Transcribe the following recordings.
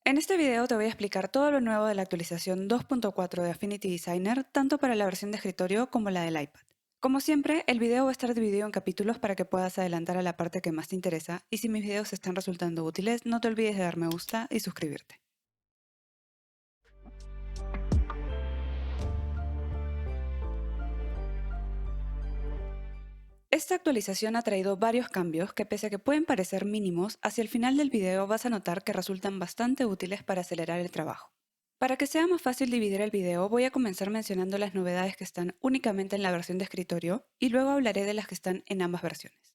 En este video te voy a explicar todo lo nuevo de la actualización 2.4 de Affinity Designer, tanto para la versión de escritorio como la del iPad. Como siempre, el video va a estar dividido en capítulos para que puedas adelantar a la parte que más te interesa, y si mis videos te están resultando útiles, no te olvides de dar me gusta y suscribirte. Esta actualización ha traído varios cambios que, pese a que pueden parecer mínimos, hacia el final del video vas a notar que resultan bastante útiles para acelerar el trabajo. Para que sea más fácil dividir el video, voy a comenzar mencionando las novedades que están únicamente en la versión de escritorio y luego hablaré de las que están en ambas versiones.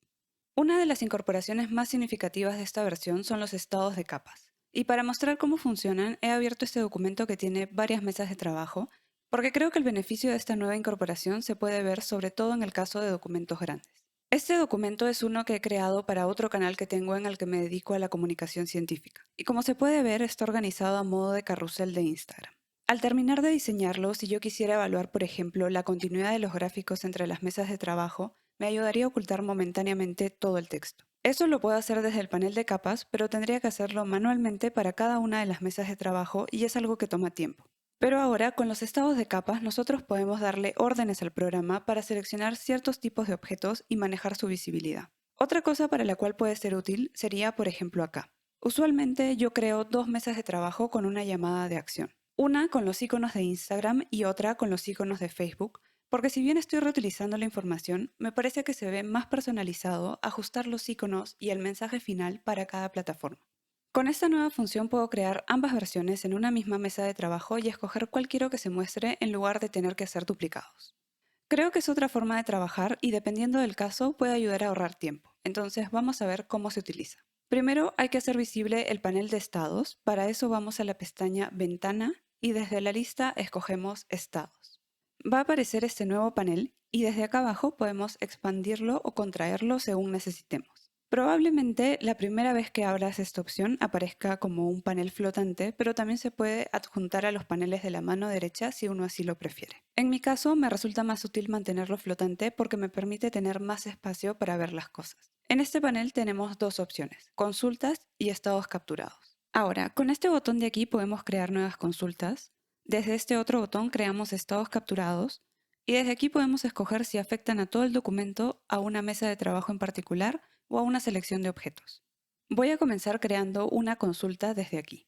Una de las incorporaciones más significativas de esta versión son los estados de capas. Y para mostrar cómo funcionan, he abierto este documento que tiene varias mesas de trabajo, porque creo que el beneficio de esta nueva incorporación se puede ver sobre todo en el caso de documentos grandes. Este documento es uno que he creado para otro canal que tengo en el que me dedico a la comunicación científica, y como se puede ver está organizado a modo de carrusel de Instagram. Al terminar de diseñarlo, si yo quisiera evaluar, por ejemplo, la continuidad de los gráficos entre las mesas de trabajo, me ayudaría a ocultar momentáneamente todo el texto. Eso lo puedo hacer desde el panel de capas, pero tendría que hacerlo manualmente para cada una de las mesas de trabajo y es algo que toma tiempo. Pero ahora, con los estados de capas, nosotros podemos darle órdenes al programa para seleccionar ciertos tipos de objetos y manejar su visibilidad. Otra cosa para la cual puede ser útil sería, por ejemplo, acá. Usualmente yo creo dos mesas de trabajo con una llamada de acción. Una con los iconos de Instagram y otra con los iconos de Facebook, porque si bien estoy reutilizando la información, me parece que se ve más personalizado ajustar los iconos y el mensaje final para cada plataforma. Con esta nueva función puedo crear ambas versiones en una misma mesa de trabajo y escoger cuál quiero que se muestre en lugar de tener que hacer duplicados. Creo que es otra forma de trabajar y dependiendo del caso puede ayudar a ahorrar tiempo. Entonces vamos a ver cómo se utiliza. Primero hay que hacer visible el panel de estados. Para eso vamos a la pestaña Ventana y desde la lista escogemos Estados. Va a aparecer este nuevo panel y desde acá abajo podemos expandirlo o contraerlo según necesitemos. Probablemente la primera vez que abras esta opción aparezca como un panel flotante, pero también se puede adjuntar a los paneles de la mano derecha si uno así lo prefiere. En mi caso me resulta más útil mantenerlo flotante porque me permite tener más espacio para ver las cosas. En este panel tenemos dos opciones, consultas y estados capturados. Ahora, con este botón de aquí podemos crear nuevas consultas. Desde este otro botón creamos estados capturados y desde aquí podemos escoger si afectan a todo el documento, a una mesa de trabajo en particular o a una selección de objetos. Voy a comenzar creando una consulta desde aquí.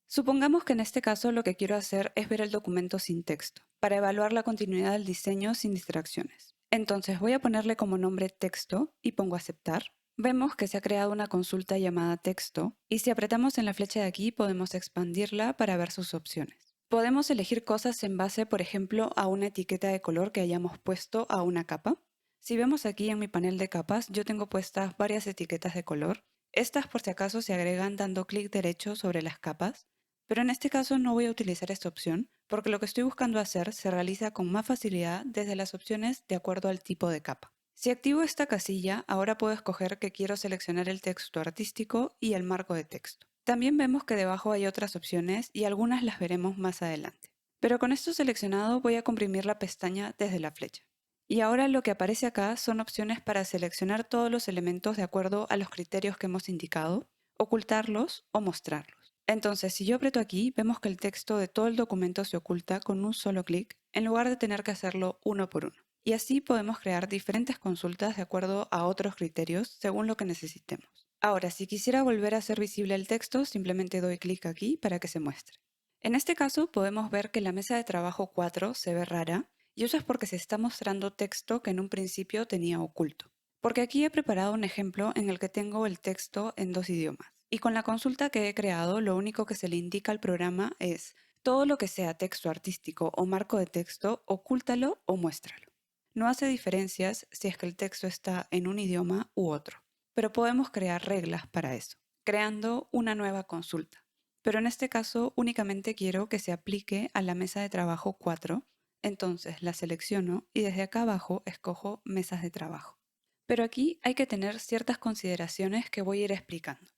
Supongamos que en este caso lo que quiero hacer es ver el documento sin texto, para evaluar la continuidad del diseño sin distracciones. Entonces voy a ponerle como nombre texto y pongo aceptar. Vemos que se ha creado una consulta llamada texto y si apretamos en la flecha de aquí podemos expandirla para ver sus opciones. Podemos elegir cosas en base, por ejemplo, a una etiqueta de color que hayamos puesto a una capa. Si vemos aquí en mi panel de capas, yo tengo puestas varias etiquetas de color. Estas por si acaso se agregan dando clic derecho sobre las capas, pero en este caso no voy a utilizar esta opción porque lo que estoy buscando hacer se realiza con más facilidad desde las opciones de acuerdo al tipo de capa. Si activo esta casilla, ahora puedo escoger que quiero seleccionar el texto artístico y el marco de texto. También vemos que debajo hay otras opciones y algunas las veremos más adelante. Pero con esto seleccionado voy a comprimir la pestaña desde la flecha. Y ahora lo que aparece acá son opciones para seleccionar todos los elementos de acuerdo a los criterios que hemos indicado, ocultarlos o mostrarlos. Entonces, si yo aprieto aquí, vemos que el texto de todo el documento se oculta con un solo clic, en lugar de tener que hacerlo uno por uno. Y así podemos crear diferentes consultas de acuerdo a otros criterios según lo que necesitemos. Ahora, si quisiera volver a hacer visible el texto, simplemente doy clic aquí para que se muestre. En este caso, podemos ver que la mesa de trabajo 4 se ve rara, y eso es porque se está mostrando texto que en un principio tenía oculto. Porque aquí he preparado un ejemplo en el que tengo el texto en dos idiomas. Y con la consulta que he creado, lo único que se le indica al programa es todo lo que sea texto artístico o marco de texto, ocúltalo o muéstralo. No hace diferencias si es que el texto está en un idioma u otro, pero podemos crear reglas para eso, creando una nueva consulta. Pero en este caso únicamente quiero que se aplique a la mesa de trabajo 4, entonces la selecciono y desde acá abajo escojo mesas de trabajo. Pero aquí hay que tener ciertas consideraciones que voy a ir explicando.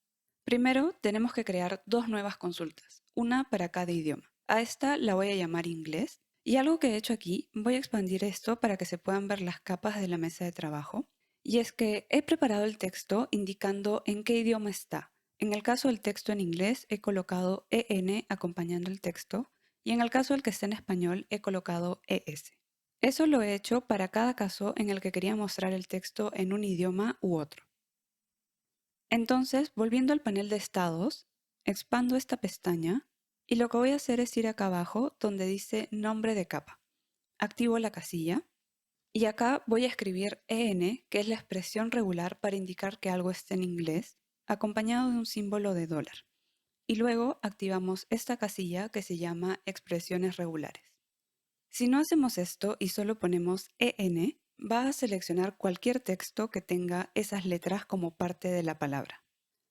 Primero, tenemos que crear dos nuevas consultas, una para cada idioma. A esta la voy a llamar inglés y algo que he hecho aquí, voy a expandir esto para que se puedan ver las capas de la mesa de trabajo. Y es que he preparado el texto indicando en qué idioma está, En el caso del texto en inglés he colocado EN acompañando el texto y en el caso del que está en español he colocado ES. Eso lo he hecho para cada caso en el que quería mostrar el texto en un idioma u otro. Entonces, volviendo al panel de estados, expando esta pestaña y lo que voy a hacer es ir acá abajo donde dice nombre de capa. Activo la casilla y acá voy a escribir EN, que es la expresión regular para indicar que algo está en inglés, acompañado de un símbolo de dólar. Y luego activamos esta casilla que se llama expresiones regulares. Si no hacemos esto y solo ponemos EN, va a seleccionar cualquier texto que tenga esas letras como parte de la palabra.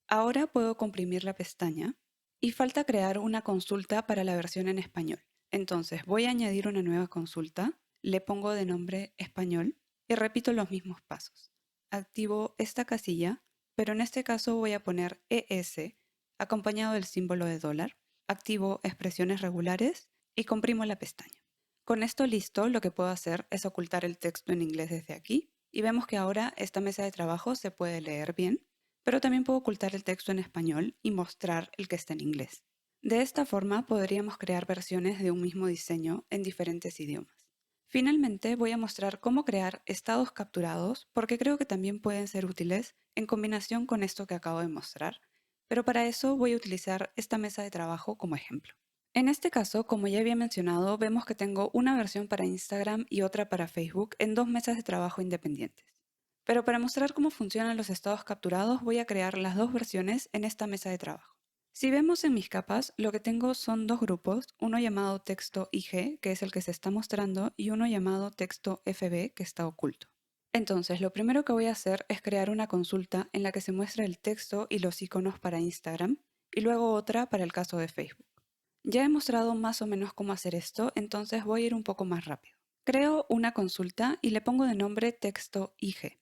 Ahora puedo comprimir la pestaña y falta crear una consulta para la versión en español. Entonces voy a añadir una nueva consulta, le pongo de nombre español y repito los mismos pasos. Activo esta casilla, pero en este caso voy a poner ES acompañado del símbolo de dólar, activo expresiones regulares y comprimo la pestaña. Con esto listo, lo que puedo hacer es ocultar el texto en inglés desde aquí y vemos que ahora esta mesa de trabajo se puede leer bien, pero también puedo ocultar el texto en español y mostrar el que está en inglés. De esta forma podríamos crear versiones de un mismo diseño en diferentes idiomas. Finalmente voy a mostrar cómo crear estados capturados porque creo que también pueden ser útiles en combinación con esto que acabo de mostrar, pero para eso voy a utilizar esta mesa de trabajo como ejemplo. En este caso, como ya había mencionado, vemos que tengo una versión para Instagram y otra para Facebook en dos mesas de trabajo independientes. Pero para mostrar cómo funcionan los estados capturados, voy a crear las dos versiones en esta mesa de trabajo. Si vemos en mis capas, lo que tengo son dos grupos, uno llamado texto IG, que es el que se está mostrando, y uno llamado texto FB, que está oculto. Entonces, lo primero que voy a hacer es crear una consulta en la que se muestra el texto y los iconos para Instagram, y luego otra para el caso de Facebook. Ya he mostrado más o menos cómo hacer esto, entonces voy a ir un poco más rápido. Creo una consulta y le pongo de nombre texto IG.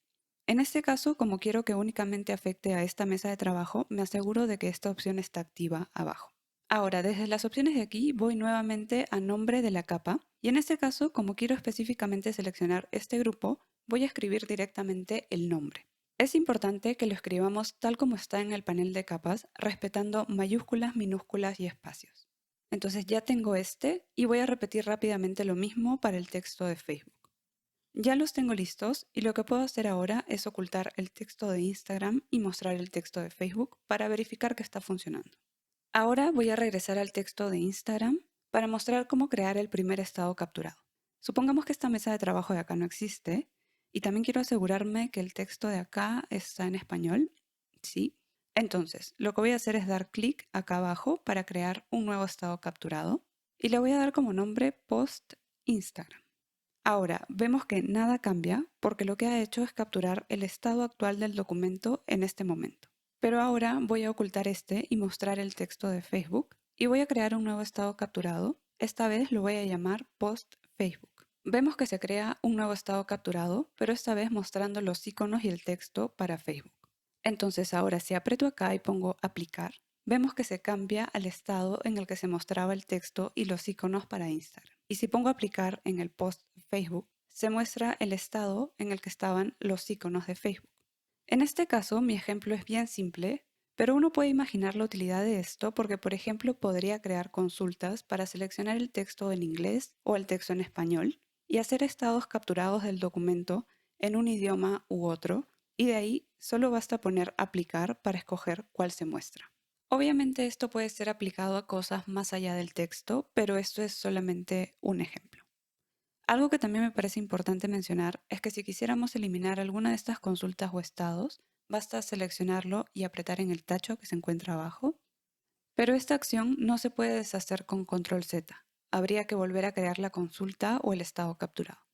En este caso, como quiero que únicamente afecte a esta mesa de trabajo, me aseguro de que esta opción está activa abajo. Ahora, desde las opciones de aquí, voy nuevamente a nombre de la capa y en este caso, como quiero específicamente seleccionar este grupo, voy a escribir directamente el nombre. Es importante que lo escribamos tal como está en el panel de capas, respetando mayúsculas, minúsculas y espacios. Entonces ya tengo este y voy a repetir rápidamente lo mismo para el texto de Facebook. Ya los tengo listos y lo que puedo hacer ahora es ocultar el texto de Instagram y mostrar el texto de Facebook para verificar que está funcionando. Ahora voy a regresar al texto de Instagram para mostrar cómo crear el primer estado capturado. Supongamos que esta mesa de trabajo de acá no existe y también quiero asegurarme que el texto de acá está en español. Sí. Entonces, lo que voy a hacer es dar clic acá abajo para crear un nuevo estado capturado y le voy a dar como nombre Post Instagram. Ahora, vemos que nada cambia porque lo que ha hecho es capturar el estado actual del documento en este momento. Pero ahora voy a ocultar este y mostrar el texto de Facebook y voy a crear un nuevo estado capturado. Esta vez lo voy a llamar Post Facebook. Vemos que se crea un nuevo estado capturado, pero esta vez mostrando los iconos y el texto para Facebook. Entonces ahora si aprieto acá y pongo aplicar, vemos que se cambia al estado en el que se mostraba el texto y los iconos para Instagram. Y si pongo aplicar en el post Facebook, se muestra el estado en el que estaban los iconos de Facebook. En este caso, mi ejemplo es bien simple, pero uno puede imaginar la utilidad de esto porque, por ejemplo, podría crear consultas para seleccionar el texto en inglés o el texto en español y hacer estados capturados del documento en un idioma u otro, y de ahí solo basta poner aplicar para escoger cuál se muestra. Obviamente esto puede ser aplicado a cosas más allá del texto, pero esto es solamente un ejemplo. Algo que también me parece importante mencionar es que si quisiéramos eliminar alguna de estas consultas o estados, basta seleccionarlo y apretar en el tacho que se encuentra abajo, pero esta acción no se puede deshacer con control Z. Habría que volver a crear la consulta o el estado capturado.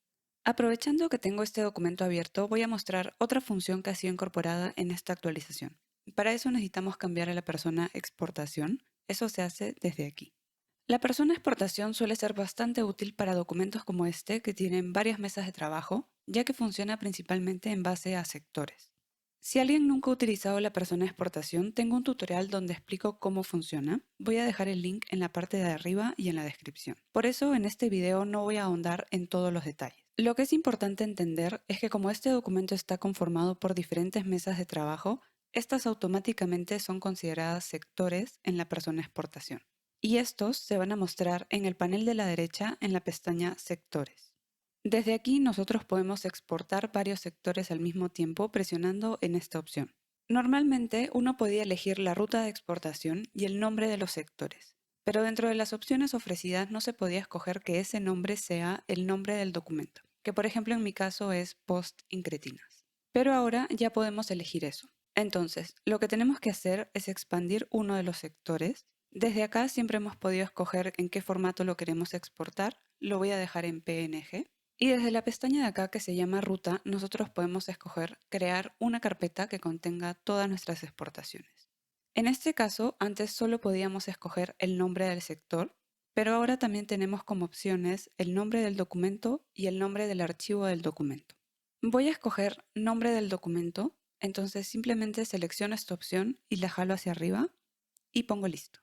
Aprovechando que tengo este documento abierto, voy a mostrar otra función que ha sido incorporada en esta actualización. Para eso necesitamos cambiar a la persona exportación. Eso se hace desde aquí. La persona exportación suele ser bastante útil para documentos como este que tienen varias mesas de trabajo, ya que funciona principalmente en base a sectores. Si alguien nunca ha utilizado la persona exportación, tengo un tutorial donde explico cómo funciona. Voy a dejar el link en la parte de arriba y en la descripción. Por eso en este video no voy a ahondar en todos los detalles. Lo que es importante entender es que como este documento está conformado por diferentes mesas de trabajo, estas automáticamente son consideradas sectores en la persona exportación. Y estos se van a mostrar en el panel de la derecha en la pestaña Sectores. Desde aquí nosotros podemos exportar varios sectores al mismo tiempo presionando en esta opción. Normalmente uno podía elegir la ruta de exportación y el nombre de los sectores, pero dentro de las opciones ofrecidas no se podía escoger que ese nombre sea el nombre del documento, que por ejemplo en mi caso es post-incretinas. Pero ahora ya podemos elegir eso. Entonces, lo que tenemos que hacer es expandir uno de los sectores. Desde acá siempre hemos podido escoger en qué formato lo queremos exportar. Lo voy a dejar en PNG. Y desde la pestaña de acá que se llama Ruta, nosotros podemos escoger crear una carpeta que contenga todas nuestras exportaciones. En este caso, antes solo podíamos escoger el nombre del sector, pero ahora también tenemos como opciones el nombre del documento y el nombre del archivo del documento. Voy a escoger nombre del documento, entonces simplemente selecciono esta opción y la jalo hacia arriba y pongo listo.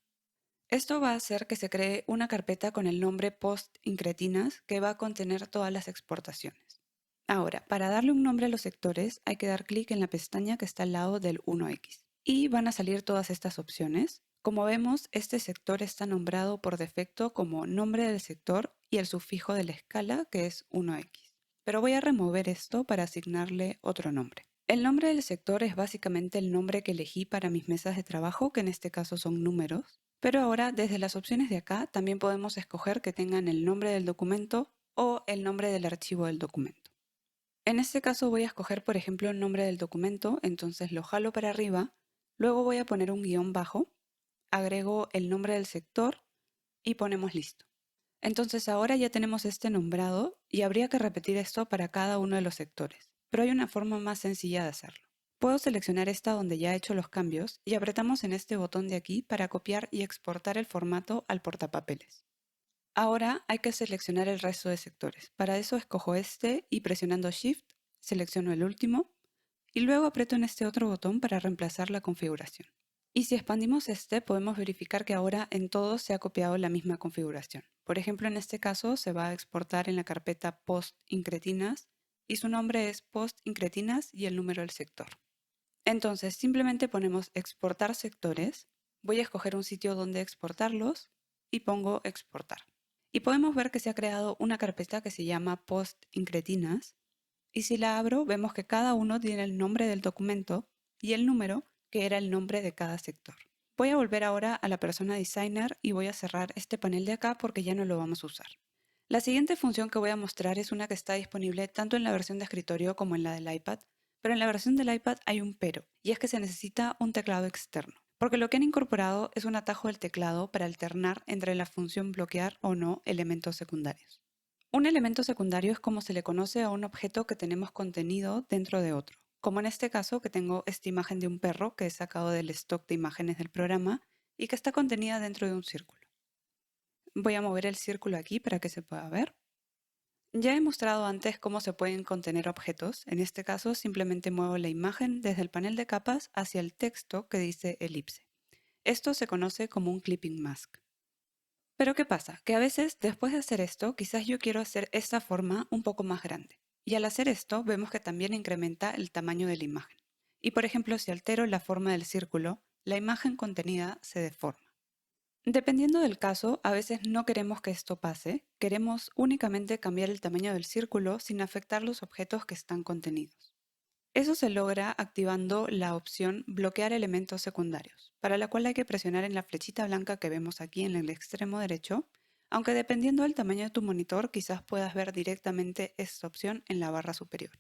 Esto va a hacer que se cree una carpeta con el nombre post-incretinas que va a contener todas las exportaciones. Ahora, para darle un nombre a los sectores hay que dar clic en la pestaña que está al lado del 1X y van a salir todas estas opciones. Como vemos, este sector está nombrado por defecto como nombre del sector y el sufijo de la escala que es 1X. Pero voy a remover esto para asignarle otro nombre. El nombre del sector es básicamente el nombre que elegí para mis mesas de trabajo, que en este caso son números. Pero ahora, desde las opciones de acá, también podemos escoger que tengan el nombre del documento o el nombre del archivo del documento. En este caso voy a escoger, por ejemplo, el nombre del documento, entonces lo jalo para arriba, luego voy a poner un guión bajo, agrego el nombre del sector y ponemos listo. Entonces ahora ya tenemos este nombrado y habría que repetir esto para cada uno de los sectores, pero hay una forma más sencilla de hacerlo. Puedo seleccionar esta donde ya he hecho los cambios y apretamos en este botón de aquí para copiar y exportar el formato al portapapeles. Ahora hay que seleccionar el resto de sectores. Para eso escojo este y presionando Shift selecciono el último y luego aprieto en este otro botón para reemplazar la configuración. Y si expandimos este, podemos verificar que ahora en todos se ha copiado la misma configuración. Por ejemplo, en este caso se va a exportar en la carpeta post-incretinas y su nombre es post-incretinas y el número del sector. Entonces, simplemente ponemos exportar sectores, voy a escoger un sitio donde exportarlos y pongo exportar. Y podemos ver que se ha creado una carpeta que se llama post-incretinas y si la abro vemos que cada uno tiene el nombre del documento y el número que era el nombre de cada sector. Voy a volver ahora a la persona designer y voy a cerrar este panel de acá porque ya no lo vamos a usar. La siguiente función que voy a mostrar es una que está disponible tanto en la versión de escritorio como en la del iPad, pero en la versión del iPad hay un pero, y es que se necesita un teclado externo, porque lo que han incorporado es un atajo del teclado para alternar entre la función bloquear o no elementos secundarios. Un elemento secundario es como se le conoce a un objeto que tenemos contenido dentro de otro, como en este caso que tengo esta imagen de un perro que he sacado del stock de imágenes del programa y que está contenida dentro de un círculo. Voy a mover el círculo aquí para que se pueda ver. Ya he mostrado antes cómo se pueden contener objetos. En este caso simplemente muevo la imagen desde el panel de capas hacia el texto que dice elipse. Esto se conoce como un clipping mask. Pero ¿qué pasa? Que a veces después de hacer esto, quizás yo quiero hacer esta forma un poco más grande. Y al hacer esto vemos que también incrementa el tamaño de la imagen. Y por ejemplo, si altero la forma del círculo, la imagen contenida se deforma. Dependiendo del caso, a veces no queremos que esto pase, queremos únicamente cambiar el tamaño del círculo sin afectar los objetos que están contenidos. Eso se logra activando la opción bloquear elementos secundarios, para la cual hay que presionar en la flechita blanca que vemos aquí en el extremo derecho, aunque dependiendo del tamaño de tu monitor quizás puedas ver directamente esta opción en la barra superior.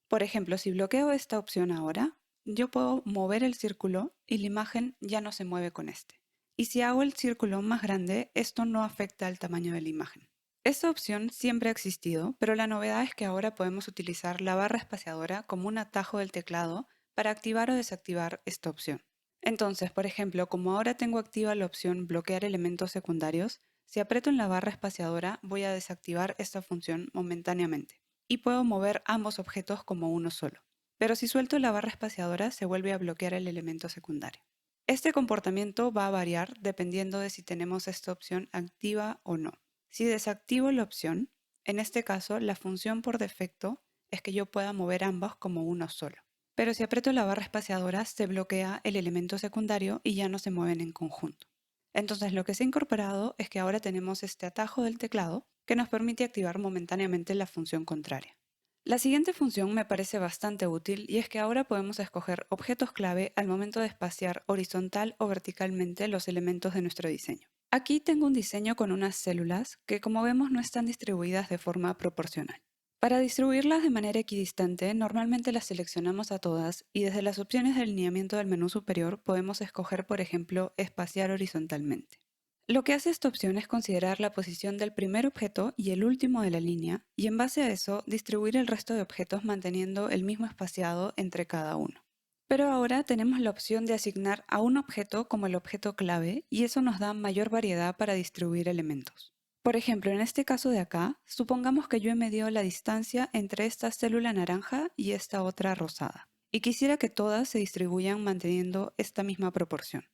Por ejemplo, si bloqueo esta opción ahora, yo puedo mover el círculo y la imagen ya no se mueve con este. Y si hago el círculo más grande, esto no afecta al tamaño de la imagen. Esta opción siempre ha existido, pero la novedad es que ahora podemos utilizar la barra espaciadora como un atajo del teclado para activar o desactivar esta opción. Entonces, por ejemplo, como ahora tengo activa la opción bloquear elementos secundarios, si aprieto en la barra espaciadora voy a desactivar esta función momentáneamente y puedo mover ambos objetos como uno solo. Pero si suelto la barra espaciadora se vuelve a bloquear el elemento secundario. Este comportamiento va a variar dependiendo de si tenemos esta opción activa o no. Si desactivo la opción, en este caso la función por defecto es que yo pueda mover ambos como uno solo. pero si aprieto la barra espaciadora se bloquea el elemento secundario y ya no se mueven en conjunto. Entonces lo que se ha incorporado es que ahora tenemos este atajo del teclado que nos permite activar momentáneamente la función contraria. La siguiente función me parece bastante útil y es que ahora podemos escoger objetos clave al momento de espaciar horizontal o verticalmente los elementos de nuestro diseño. Aquí tengo un diseño con unas células que, como vemos, no están distribuidas de forma proporcional. Para distribuirlas de manera equidistante, normalmente las seleccionamos a todas y desde las opciones de alineamiento del menú superior podemos escoger, por ejemplo, espaciar horizontalmente. Lo que hace esta opción es considerar la posición del primer objeto y el último de la línea y en base a eso distribuir el resto de objetos manteniendo el mismo espaciado entre cada uno. Pero ahora tenemos la opción de asignar a un objeto como el objeto clave y eso nos da mayor variedad para distribuir elementos. Por ejemplo, en este caso de acá, supongamos que yo he medido la distancia entre esta célula naranja y esta otra rosada, y quisiera que todas se distribuyan manteniendo esta misma proporción.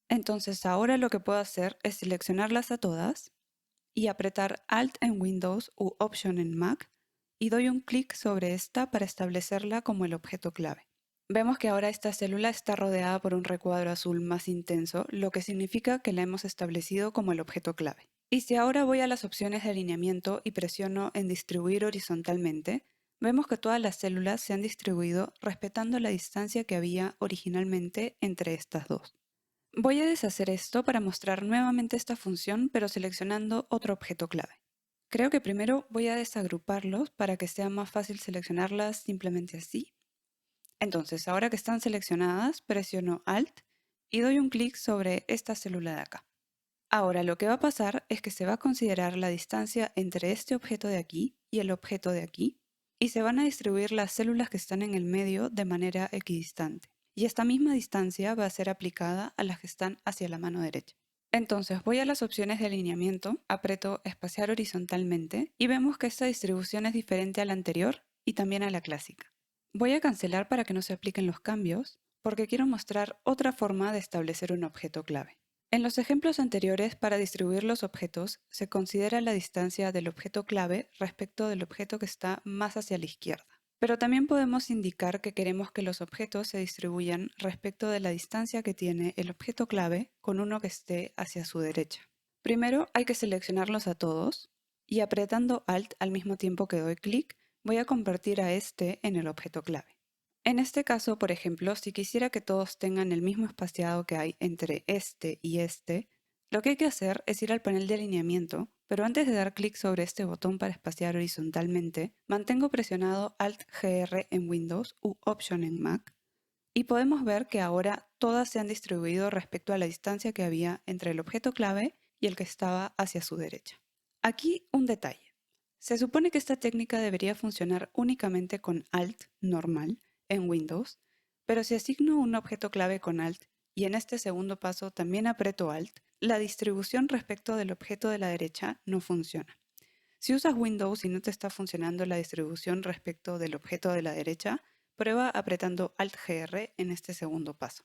Entonces ahora lo que puedo hacer es seleccionarlas a todas y apretar Alt en Windows u Option en Mac y doy un clic sobre esta para establecerla como el objeto clave. Vemos que ahora esta célula está rodeada por un recuadro azul más intenso, lo que significa que la hemos establecido como el objeto clave. Y si ahora voy a las opciones de alineamiento y presiono en distribuir horizontalmente, vemos que todas las células se han distribuido respetando la distancia que había originalmente entre estas dos. Voy a deshacer esto para mostrar nuevamente esta función, pero seleccionando otro objeto clave. Creo que primero voy a desagruparlos para que sea más fácil seleccionarlas simplemente así. Entonces, ahora que están seleccionadas, presiono Alt y doy un clic sobre esta célula de acá. Ahora lo que va a pasar es que se va a considerar la distancia entre este objeto de aquí y el objeto de aquí, y se van a distribuir las células que están en el medio de manera equidistante. Y esta misma distancia va a ser aplicada a las que están hacia la mano derecha. Entonces voy a las opciones de alineamiento, aprieto espaciar horizontalmente y vemos que esta distribución es diferente a la anterior y también a la clásica. Voy a cancelar para que no se apliquen los cambios, porque quiero mostrar otra forma de establecer un objeto clave. En los ejemplos anteriores, para distribuir los objetos, se considera la distancia del objeto clave respecto del objeto que está más hacia la izquierda. Pero también podemos indicar que queremos que los objetos se distribuyan respecto de la distancia que tiene el objeto clave con uno que esté hacia su derecha. Primero hay que seleccionarlos a todos y apretando Alt al mismo tiempo que doy clic, voy a convertir a este en el objeto clave. En este caso, por ejemplo, si quisiera que todos tengan el mismo espaciado que hay entre este y este, lo que hay que hacer es ir al panel de alineamiento, pero antes de dar clic sobre este botón para espaciar horizontalmente, mantengo presionado Alt-GR en Windows u Option en Mac, y podemos ver que ahora todas se han distribuido respecto a la distancia que había entre el objeto clave y el que estaba hacia su derecha. Aquí un detalle. Se supone que esta técnica debería funcionar únicamente con Alt normal en Windows, pero si asigno un objeto clave con Alt y en este segundo paso también aprieto Alt, la distribución respecto del objeto de la derecha no funciona. Si usas Windows y no te está funcionando la distribución respecto del objeto de la derecha, prueba apretando Alt-GR en este segundo paso.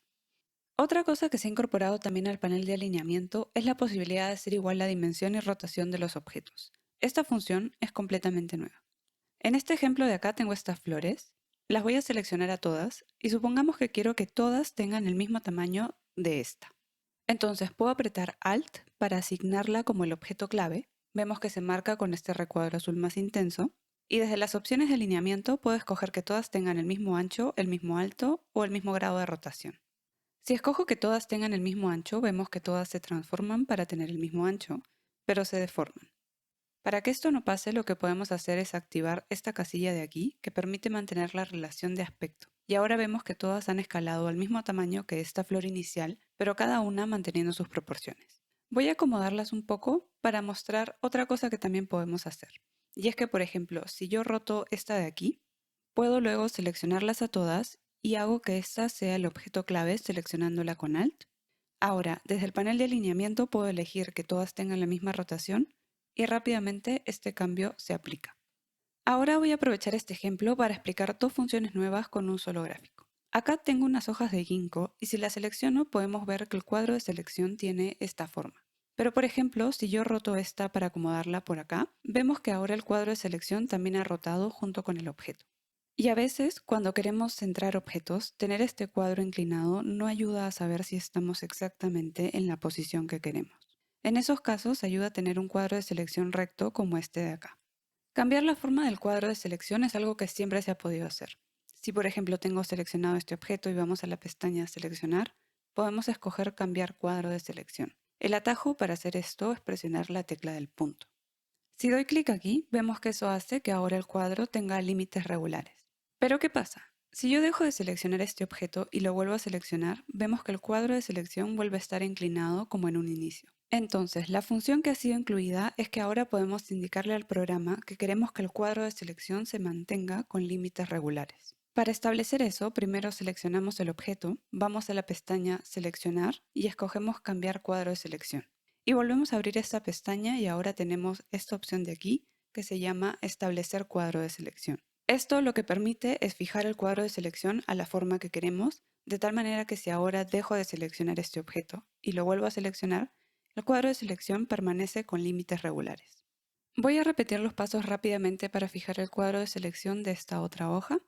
Otra cosa que se ha incorporado también al panel de alineamiento es la posibilidad de hacer igual la dimensión y rotación de los objetos. Esta función es completamente nueva. En este ejemplo de acá tengo estas flores, las voy a seleccionar a todas y supongamos que quiero que todas tengan el mismo tamaño de esta. Entonces puedo apretar Alt para asignarla como el objeto clave, vemos que se marca con este recuadro azul más intenso, y desde las opciones de alineamiento puedo escoger que todas tengan el mismo ancho, el mismo alto o el mismo grado de rotación. Si escojo que todas tengan el mismo ancho, vemos que todas se transforman para tener el mismo ancho, pero se deforman. Para que esto no pase, lo que podemos hacer es activar esta casilla de aquí, que permite mantener la relación de aspecto. Y ahora vemos que todas han escalado al mismo tamaño que esta flor inicial, pero cada una manteniendo sus proporciones. Voy a acomodarlas un poco para mostrar otra cosa que también podemos hacer. Y es que, por ejemplo, si yo roto esta de aquí, puedo luego seleccionarlas a todas y hago que esta sea el objeto clave seleccionándola con Alt. Ahora, desde el panel de alineamiento puedo elegir que todas tengan la misma rotación y rápidamente este cambio se aplica. Ahora voy a aprovechar este ejemplo para explicar dos funciones nuevas con un solo gráfico. Acá tengo unas hojas de ginkgo y si las selecciono podemos ver que el cuadro de selección tiene esta forma. Pero por ejemplo, si yo roto esta para acomodarla por acá, vemos que ahora el cuadro de selección también ha rotado junto con el objeto. Y a veces, cuando queremos centrar objetos, tener este cuadro inclinado no ayuda a saber si estamos exactamente en la posición que queremos. En esos casos, ayuda a tener un cuadro de selección recto como este de acá. Cambiar la forma del cuadro de selección es algo que siempre se ha podido hacer. Si por ejemplo tengo seleccionado este objeto y vamos a la pestaña Seleccionar, podemos escoger Cambiar cuadro de selección. El atajo para hacer esto es presionar la tecla del punto. Si doy clic aquí, vemos que eso hace que ahora el cuadro tenga límites regulares. Pero ¿qué pasa? Si yo dejo de seleccionar este objeto y lo vuelvo a seleccionar, vemos que el cuadro de selección vuelve a estar inclinado como en un inicio. Entonces, la función que ha sido incluida es que ahora podemos indicarle al programa que queremos que el cuadro de selección se mantenga con límites regulares. Para establecer eso, primero seleccionamos el objeto, vamos a la pestaña Seleccionar y escogemos Cambiar cuadro de selección. Y volvemos a abrir esta pestaña y ahora tenemos esta opción de aquí que se llama Establecer cuadro de selección. Esto lo que permite es fijar el cuadro de selección a la forma que queremos, de tal manera que si ahora dejo de seleccionar este objeto y lo vuelvo a seleccionar, el cuadro de selección permanece con límites regulares. Voy a repetir los pasos rápidamente para fijar el cuadro de selección de esta otra hoja.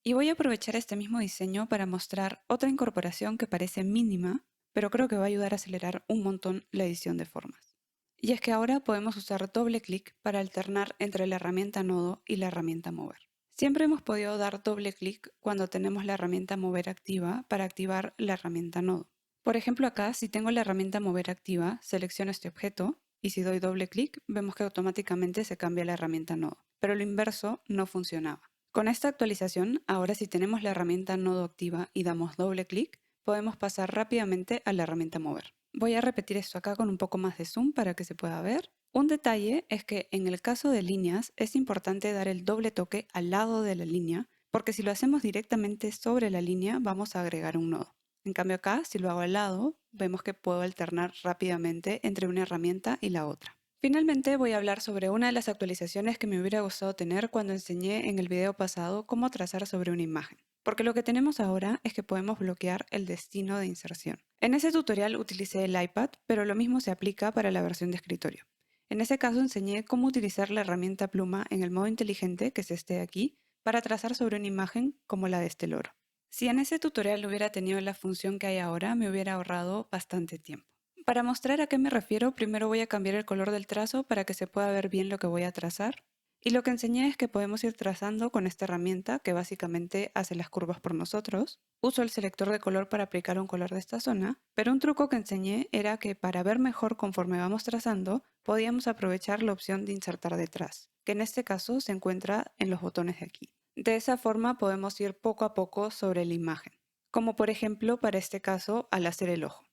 Y voy a aprovechar este mismo diseño para mostrar otra incorporación que parece mínima, pero creo que va a ayudar a acelerar un montón la edición de formas. Y es que ahora podemos usar doble clic para alternar entre la herramienta Nodo y la herramienta Mover. Siempre hemos podido dar doble clic cuando tenemos la herramienta Mover activa para activar la herramienta Nodo. Por ejemplo, acá, si tengo la herramienta Mover activa, selecciono este objeto y si doy doble clic, vemos que automáticamente se cambia la herramienta Nodo, pero lo inverso no funcionaba. Con esta actualización, ahora si tenemos la herramienta Nodo activa y damos doble clic, podemos pasar rápidamente a la herramienta Mover. Voy a repetir esto acá con un poco más de zoom para que se pueda ver. Un detalle es que en el caso de líneas es importante dar el doble toque al lado de la línea, porque si lo hacemos directamente sobre la línea vamos a agregar un nodo. En cambio acá, si lo hago al lado, vemos que puedo alternar rápidamente entre una herramienta y la otra. Finalmente voy a hablar sobre una de las actualizaciones que me hubiera gustado tener cuando enseñé en el video pasado cómo trazar sobre una imagen. Porque lo que tenemos ahora es que podemos bloquear el destino de inserción. En ese tutorial utilicé el iPad, pero lo mismo se aplica para la versión de escritorio. En ese caso enseñé cómo utilizar la herramienta pluma en el modo inteligente, que es este de aquí, para trazar sobre una imagen como la de este loro. Si en ese tutorial hubiera tenido la función que hay ahora, me hubiera ahorrado bastante tiempo. Para mostrar a qué me refiero, primero voy a cambiar el color del trazo para que se pueda ver bien lo que voy a trazar. Y lo que enseñé es que podemos ir trazando con esta herramienta que básicamente hace las curvas por nosotros. Uso el selector de color para aplicar un color de esta zona, pero un truco que enseñé era que para ver mejor conforme vamos trazando, podíamos aprovechar la opción de insertar detrás, que en este caso se encuentra en los botones de aquí. De esa forma podemos ir poco a poco sobre la imagen, como por ejemplo para este caso al hacer el ojo.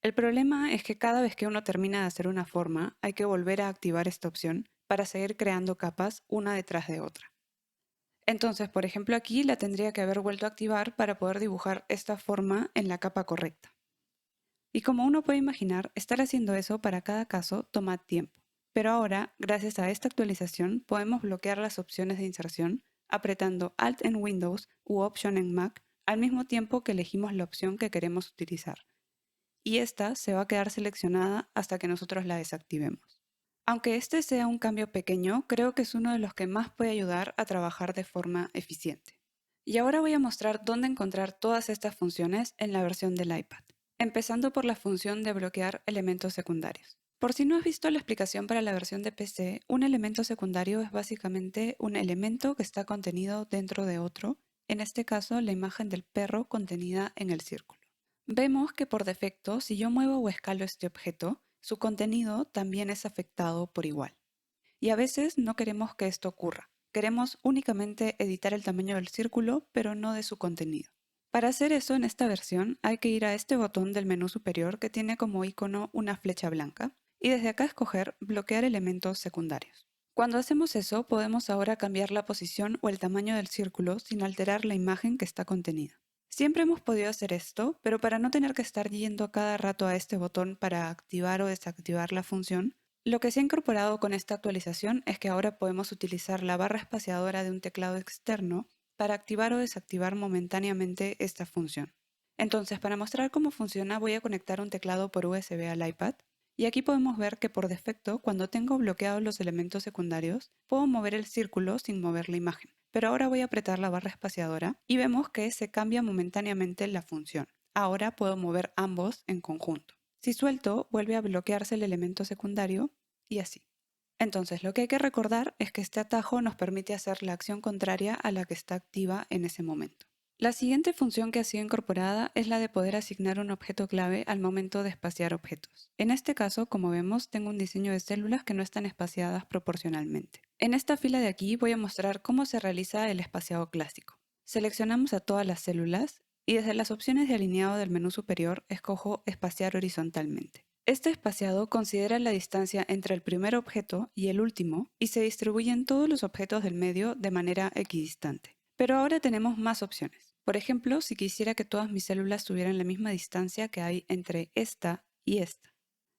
El problema es que cada vez que uno termina de hacer una forma, hay que volver a activar esta opción para seguir creando capas una detrás de otra. Entonces, por ejemplo, aquí la tendría que haber vuelto a activar para poder dibujar esta forma en la capa correcta. Y como uno puede imaginar, estar haciendo eso para cada caso toma tiempo. Pero ahora, gracias a esta actualización, podemos bloquear las opciones de inserción apretando Alt en Windows u Option en Mac al mismo tiempo que elegimos la opción que queremos utilizar. Y esta se va a quedar seleccionada hasta que nosotros la desactivemos. Aunque este sea un cambio pequeño, creo que es uno de los que más puede ayudar a trabajar de forma eficiente. Y ahora voy a mostrar dónde encontrar todas estas funciones en la versión del iPad, empezando por la función de bloquear elementos secundarios. Por si no has visto la explicación para la versión de PC, un elemento secundario es básicamente un elemento que está contenido dentro de otro, en este caso la imagen del perro contenida en el círculo. Vemos que por defecto, si yo muevo o escalo este objeto, su contenido también es afectado por igual. Y a veces no queremos que esto ocurra. Queremos únicamente editar el tamaño del círculo, pero no de su contenido. Para hacer eso en esta versión hay que ir a este botón del menú superior que tiene como icono una flecha blanca y desde acá escoger bloquear elementos secundarios. Cuando hacemos eso podemos ahora cambiar la posición o el tamaño del círculo sin alterar la imagen que está contenida. Siempre hemos podido hacer esto, pero para no tener que estar yendo cada rato a este botón para activar o desactivar la función, lo que se ha incorporado con esta actualización es que ahora podemos utilizar la barra espaciadora de un teclado externo para activar o desactivar momentáneamente esta función. Entonces, para mostrar cómo funciona, voy a conectar un teclado por USB al iPad Y aquí podemos ver que por defecto, cuando tengo bloqueados los elementos secundarios, puedo mover el círculo sin mover la imagen. Pero ahora voy a apretar la barra espaciadora y vemos que se cambia momentáneamente la función. Ahora puedo mover ambos en conjunto. Si suelto, vuelve a bloquearse el elemento secundario y así. Entonces, lo que hay que recordar es que este atajo nos permite hacer la acción contraria a la que está activa en ese momento. La siguiente función que ha sido incorporada es la de poder asignar un objeto clave al momento de espaciar objetos. En este caso, como vemos, tengo un diseño de células que no están espaciadas proporcionalmente. En esta fila de aquí voy a mostrar cómo se realiza el espaciado clásico. Seleccionamos a todas las células y desde las opciones de alineado del menú superior escojo espaciar horizontalmente. Este espaciado considera la distancia entre el primer objeto y el último y se distribuyen todos los objetos del medio de manera equidistante. Pero ahora tenemos más opciones. Por ejemplo, si quisiera que todas mis células tuvieran la misma distancia que hay entre esta y esta.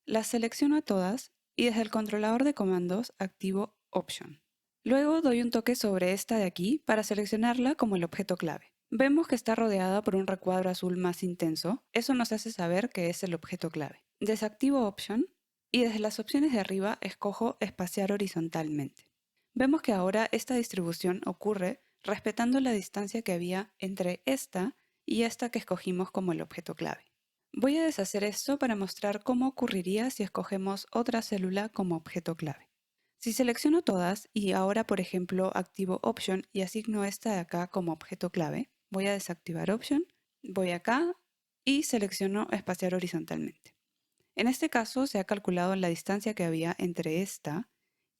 Las selecciono a todas y desde el controlador de comandos activo Option. Luego doy un toque sobre esta de aquí para seleccionarla como el objeto clave. Vemos que está rodeada por un recuadro azul más intenso. Eso nos hace saber que es el objeto clave. Desactivo Option y desde las opciones de arriba escojo espaciar horizontalmente. Vemos que ahora esta distribución ocurre respetando la distancia que había entre esta y esta que escogimos como el objeto clave. Voy a deshacer esto para mostrar cómo ocurriría si escogemos otra célula como objeto clave. Si selecciono todas y ahora, por ejemplo, activo Option y asigno esta de acá como objeto clave, voy a desactivar Option, voy acá y selecciono espaciar horizontalmente. En este caso se ha calculado la distancia que había entre esta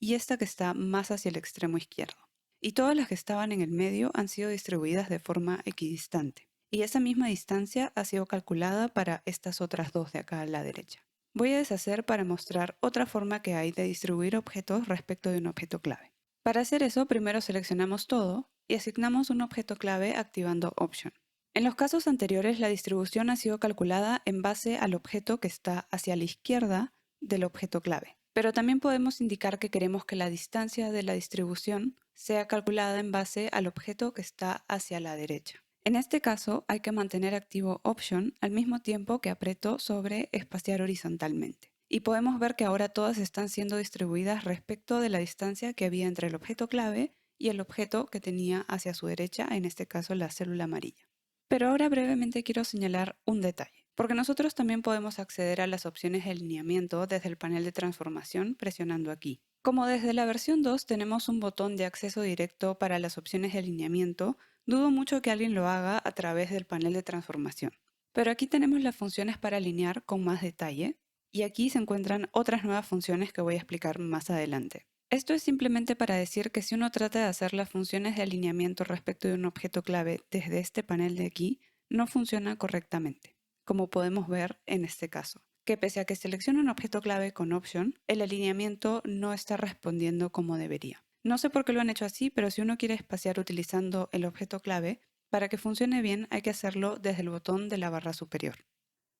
y esta que está más hacia el extremo izquierdo. Y todas las que estaban en el medio han sido distribuidas de forma equidistante. Y esa misma distancia ha sido calculada para estas otras dos de acá a la derecha. Voy a deshacer para mostrar otra forma que hay de distribuir objetos respecto de un objeto clave. Para hacer eso, primero seleccionamos todo y asignamos un objeto clave activando Option. En los casos anteriores, la distribución ha sido calculada en base al objeto que está hacia la izquierda del objeto clave. Pero también podemos indicar que queremos que la distancia de la distribución sea calculada en base al objeto que está hacia la derecha. En este caso, hay que mantener activo Option al mismo tiempo que aprieto sobre espaciar horizontalmente. Y podemos ver que ahora todas están siendo distribuidas respecto de la distancia que había entre el objeto clave y el objeto que tenía hacia su derecha, en este caso la célula amarilla. Pero ahora brevemente quiero señalar un detalle, porque nosotros también podemos acceder a las opciones de alineamiento desde el panel de transformación presionando aquí. Como desde la versión 2 tenemos un botón de acceso directo para las opciones de alineamiento, dudo mucho que alguien lo haga a través del panel de transformación. Pero aquí tenemos las funciones para alinear con más detalle, y aquí se encuentran otras nuevas funciones que voy a explicar más adelante. Esto es simplemente para decir que si uno trata de hacer las funciones de alineamiento respecto de un objeto clave desde este panel de aquí, no funciona correctamente, como podemos ver en este caso, que pese a que selecciono un objeto clave con Option, el alineamiento no está respondiendo como debería. No sé por qué lo han hecho así, pero si uno quiere espaciar utilizando el objeto clave, para que funcione bien hay que hacerlo desde el botón de la barra superior.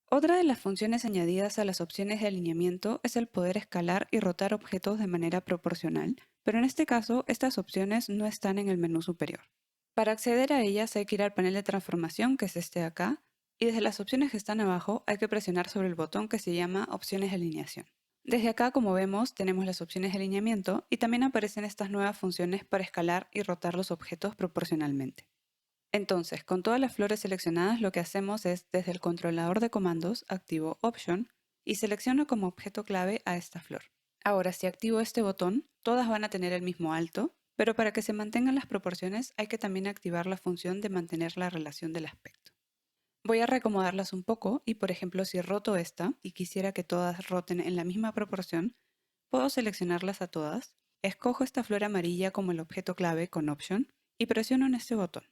Otra de las funciones añadidas a las opciones de alineamiento es el poder escalar y rotar objetos de manera proporcional, pero en este caso estas opciones no están en el menú superior. Para acceder a ellas hay que ir al panel de transformación, que es este de acá, y desde las opciones que están abajo hay que presionar sobre el botón que se llama Opciones de alineación. Desde acá, como vemos, tenemos las opciones de alineamiento y también aparecen estas nuevas funciones para escalar y rotar los objetos proporcionalmente. Entonces, con todas las flores seleccionadas, lo que hacemos es, desde el controlador de comandos, activo Option y selecciono como objeto clave a esta flor. Ahora, si activo este botón, todas van a tener el mismo alto, pero para que se mantengan las proporciones hay que también activar la función de mantener la relación del aspecto. Voy a reacomodarlas un poco y, por ejemplo, si roto esta y quisiera que todas roten en la misma proporción, puedo seleccionarlas a todas, escojo esta flor amarilla como el objeto clave con Option y presiono en este botón.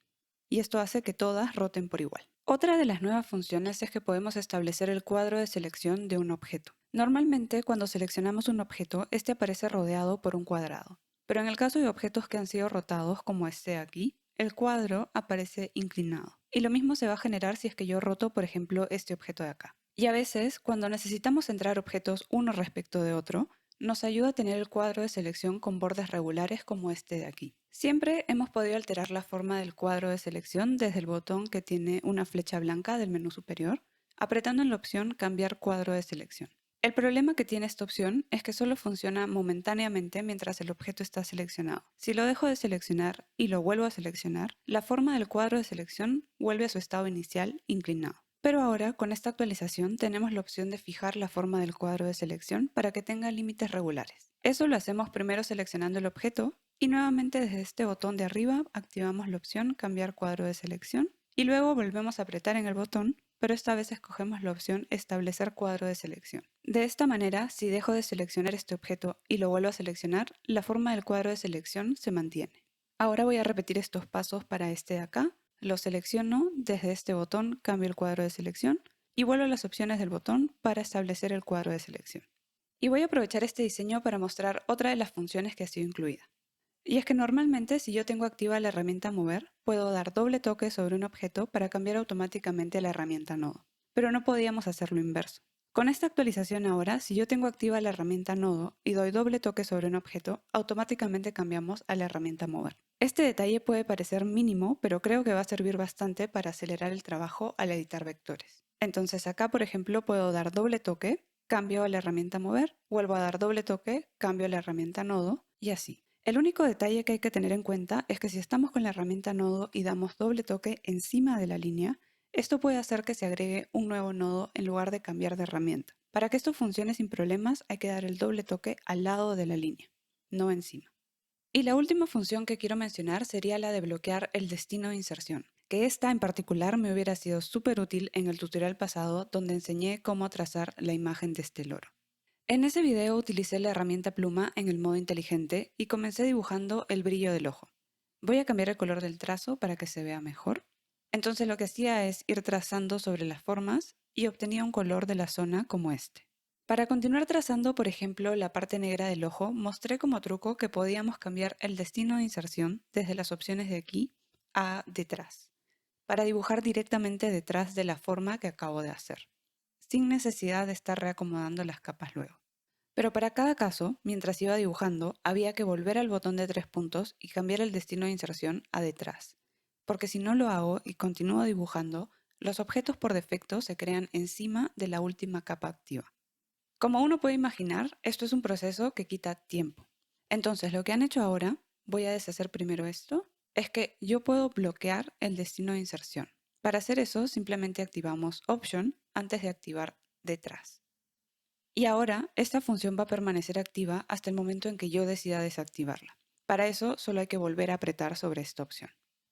Y esto hace que todas roten por igual. Otra de las nuevas funciones es que podemos establecer el cuadro de selección de un objeto. Normalmente, cuando seleccionamos un objeto, este aparece rodeado por un cuadrado. Pero en el caso de objetos que han sido rotados, como este de aquí, el cuadro aparece inclinado. Y lo mismo se va a generar si es que yo roto, por ejemplo, este objeto de acá. Y a veces, cuando necesitamos centrar objetos uno respecto de otro, nos ayuda a tener el cuadro de selección con bordes regulares como este de aquí. Siempre hemos podido alterar la forma del cuadro de selección desde el botón que tiene una flecha blanca del menú superior, apretando en la opción Cambiar cuadro de selección. El problema que tiene esta opción es que solo funciona momentáneamente mientras el objeto está seleccionado. Si lo dejo de seleccionar y lo vuelvo a seleccionar, la forma del cuadro de selección vuelve a su estado inicial inclinado. Pero ahora, con esta actualización, tenemos la opción de fijar la forma del cuadro de selección para que tenga límites regulares. Eso lo hacemos primero seleccionando el objeto y nuevamente desde este botón de arriba activamos la opción Cambiar cuadro de selección y luego volvemos a apretar en el botón, pero esta vez escogemos la opción Establecer cuadro de selección. De esta manera, si dejo de seleccionar este objeto y lo vuelvo a seleccionar, la forma del cuadro de selección se mantiene. Ahora voy a repetir estos pasos para este de acá. Lo selecciono, desde este botón cambio el cuadro de selección y vuelvo a las opciones del botón para establecer el cuadro de selección. Y voy a aprovechar este diseño para mostrar otra de las funciones que ha sido incluida. Y es que normalmente si yo tengo activa la herramienta Mover, puedo dar doble toque sobre un objeto para cambiar automáticamente a la herramienta Nodo, pero no podíamos hacerlo inverso. Con esta actualización ahora, si yo tengo activa la herramienta Nodo y doy doble toque sobre un objeto, automáticamente cambiamos a la herramienta Mover. Este detalle puede parecer mínimo, pero creo que va a servir bastante para acelerar el trabajo al editar vectores. Entonces acá, por ejemplo, puedo dar doble toque, cambio a la herramienta Mover, vuelvo a dar doble toque, cambio a la herramienta Nodo y así. El único detalle que hay que tener en cuenta es que si estamos con la herramienta nodo y damos doble toque encima de la línea, esto puede hacer que se agregue un nuevo nodo en lugar de cambiar de herramienta. Para que esto funcione sin problemas hay que dar el doble toque al lado de la línea, no encima. Y la última función que quiero mencionar sería la de bloquear el destino de inserción, que esta en particular me hubiera sido súper útil en el tutorial pasado donde enseñé cómo trazar la imagen de este loro. En ese video utilicé la herramienta pluma en el modo inteligente y comencé dibujando el brillo del ojo. Voy a cambiar el color del trazo para que se vea mejor. Entonces lo que hacía es ir trazando sobre las formas y obtenía un color de la zona como este. Para continuar trazando, por ejemplo, la parte negra del ojo, mostré como truco que podíamos cambiar el destino de inserción desde las opciones de aquí a detrás, para dibujar directamente detrás de la forma que acabo de hacer, sin necesidad de estar reacomodando las capas luego. Pero para cada caso, mientras iba dibujando, había que volver al botón de 3 puntos y cambiar el destino de inserción a detrás, porque si no lo hago y continúo dibujando, los objetos por defecto se crean encima de la última capa activa. Como uno puede imaginar, esto es un proceso que quita tiempo. Entonces, lo que han hecho ahora, voy a deshacer primero esto, es que yo puedo bloquear el destino de inserción. Para hacer eso, simplemente activamos Option antes de activar detrás. Y ahora, esta función va a permanecer activa hasta el momento en que yo decida desactivarla. Para eso, solo hay que volver a apretar sobre esta opción.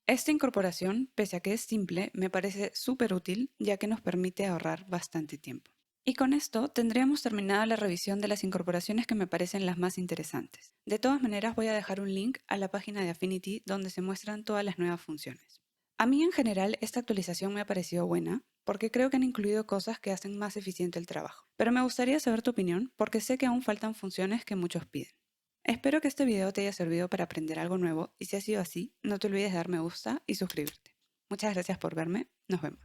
Esta incorporación, pese a que es simple, me parece súper útil ya que nos permite ahorrar bastante tiempo. Y con esto tendríamos terminada la revisión de las incorporaciones que me parecen las más interesantes. De todas maneras, voy a dejar un link a la página de Affinity donde se muestran todas las nuevas funciones. A mí en general esta actualización me ha parecido buena porque creo que han incluido cosas que hacen más eficiente el trabajo. Pero me gustaría saber tu opinión porque sé que aún faltan funciones que muchos piden. Espero que este video te haya servido para aprender algo nuevo y si ha sido así, no te olvides de dar me gusta y suscribirte. Muchas gracias por verme, nos vemos.